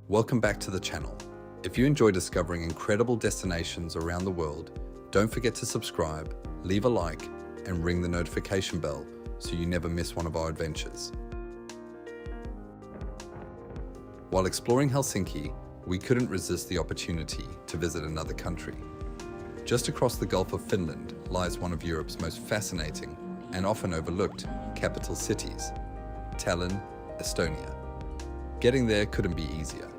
Welcome back to the channel. If you enjoy discovering incredible destinations around the world, don't forget to subscribe, leave a like, and ring the notification bell so you never miss one of our adventures. While exploring Helsinki, we couldn't resist the opportunity to visit another country. Just across the Gulf of Finland lies one of Europe's most fascinating and often overlooked capital cities, Tallinn, Estonia. Getting there couldn't be easier.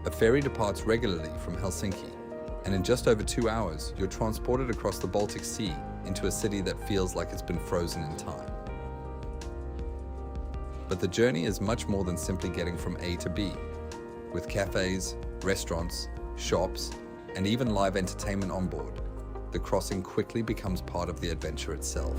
A ferry departs regularly from Helsinki, and in just over 2 hours, you're transported across the Baltic Sea into a city that feels like it's been frozen in time. But the journey is much more than simply getting from A to B. With cafes, restaurants, shops, and even live entertainment on board, the crossing quickly becomes part of the adventure itself.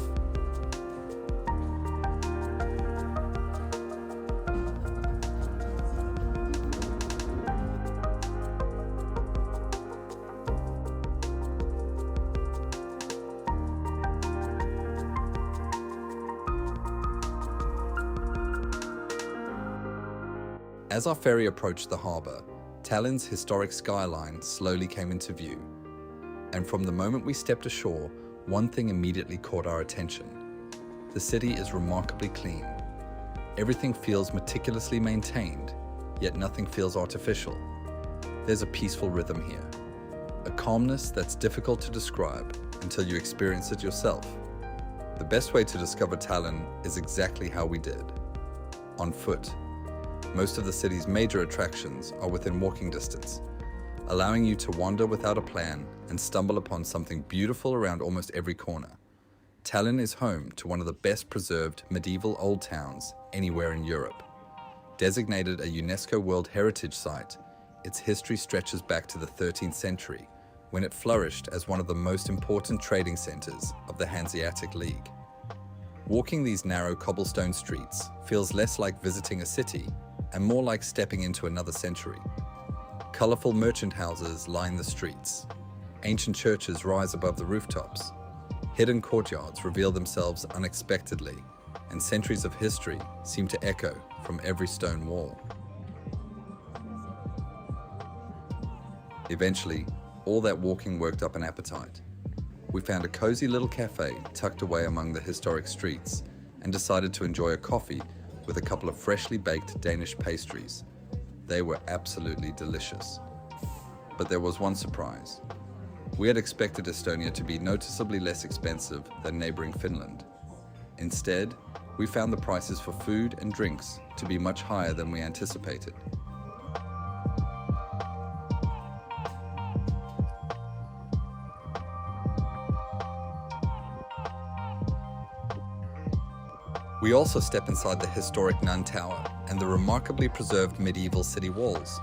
As our ferry approached the harbour, Tallinn's historic skyline slowly came into view. And from the moment we stepped ashore, one thing immediately caught our attention. The city is remarkably clean. Everything feels meticulously maintained, yet nothing feels artificial. There's a peaceful rhythm here, a calmness that's difficult to describe until you experience it yourself. The best way to discover Tallinn is exactly how we did, on foot. Most of the city's major attractions are within walking distance, allowing you to wander without a plan and stumble upon something beautiful around almost every corner. Tallinn is home to one of the best preserved medieval old towns anywhere in Europe. Designated a UNESCO World Heritage Site, its history stretches back to the 13th century, when it flourished as one of the most important trading centers of the Hanseatic League. Walking these narrow cobblestone streets feels less like visiting a city and more like stepping into another century. Colorful merchant houses line the streets. Ancient churches rise above the rooftops. Hidden courtyards reveal themselves unexpectedly, and centuries of history seem to echo from every stone wall. Eventually, all that walking worked up an appetite. We found a cozy little cafe tucked away among the historic streets and decided to enjoy a coffee with a couple of freshly baked Danish pastries. They were absolutely delicious. But there was one surprise. We had expected Estonia to be noticeably less expensive than neighboring Finland. Instead, we found the prices for food and drinks to be much higher than we anticipated. We also step inside the historic Nun Tower and the remarkably preserved medieval city walls.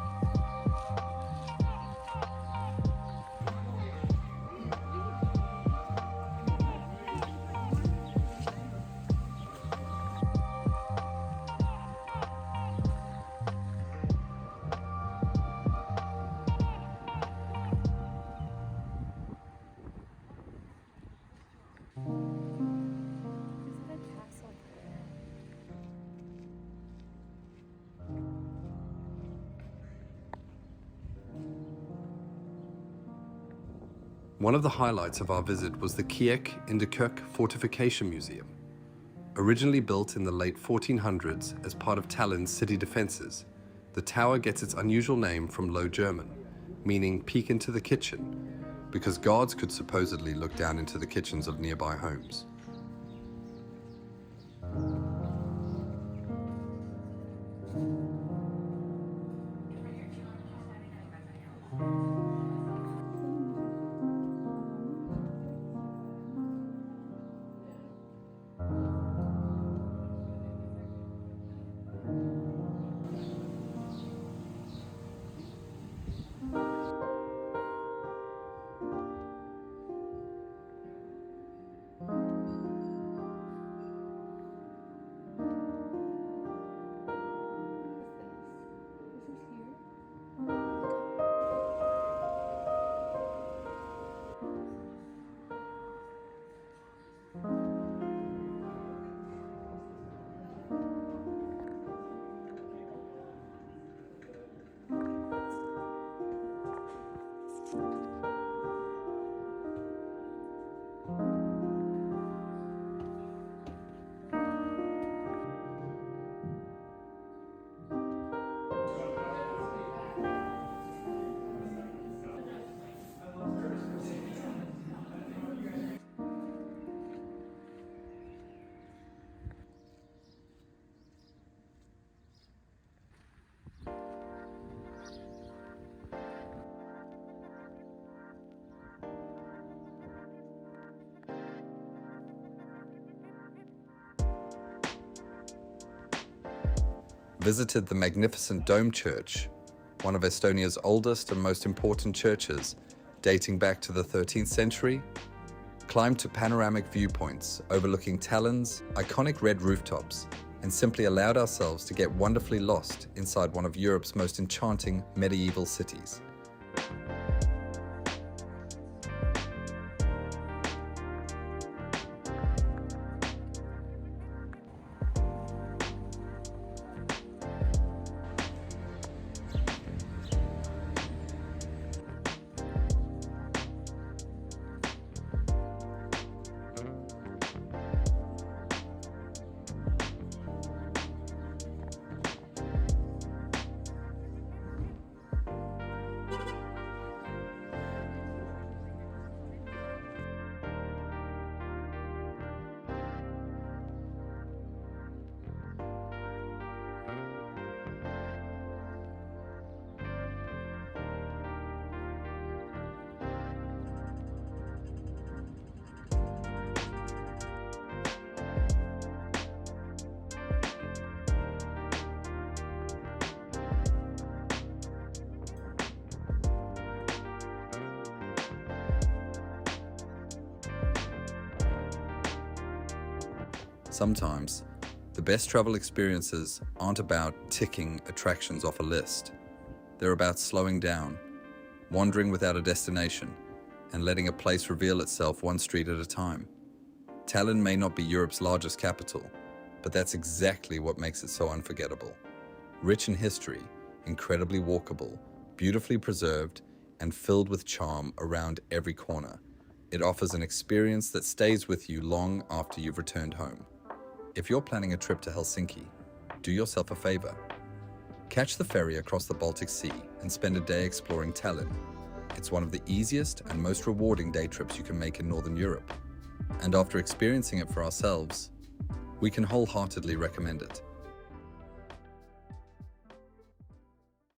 One of the highlights of our visit was the Kiek in de Kirk Fortification Museum. Originally built in the late 1400s as part of Tallinn's city defences, the tower gets its unusual name from Low German, meaning peek into the kitchen, because guards could supposedly look down into the kitchens of nearby homes. visited the magnificent Dome Church, one of Estonia's oldest and most important churches, dating back to the 13th century, climbed to panoramic viewpoints overlooking Tallinn's iconic red rooftops, and simply allowed ourselves to get wonderfully lost inside one of Europe's most enchanting medieval cities. Sometimes, the best travel experiences aren't about ticking attractions off a list. They're about slowing down, wandering without a destination, and letting a place reveal itself one street at a time. Tallinn may not be Europe's largest capital, but that's exactly what makes it so unforgettable. Rich in history, incredibly walkable, beautifully preserved, and filled with charm around every corner, it offers an experience that stays with you long after you've returned home. If you're planning a trip to Helsinki, do yourself a favor. Catch the ferry across the Baltic Sea and spend a day exploring Tallinn. It's one of the easiest and most rewarding day trips you can make in Northern Europe. And after experiencing it for ourselves, we can wholeheartedly recommend it.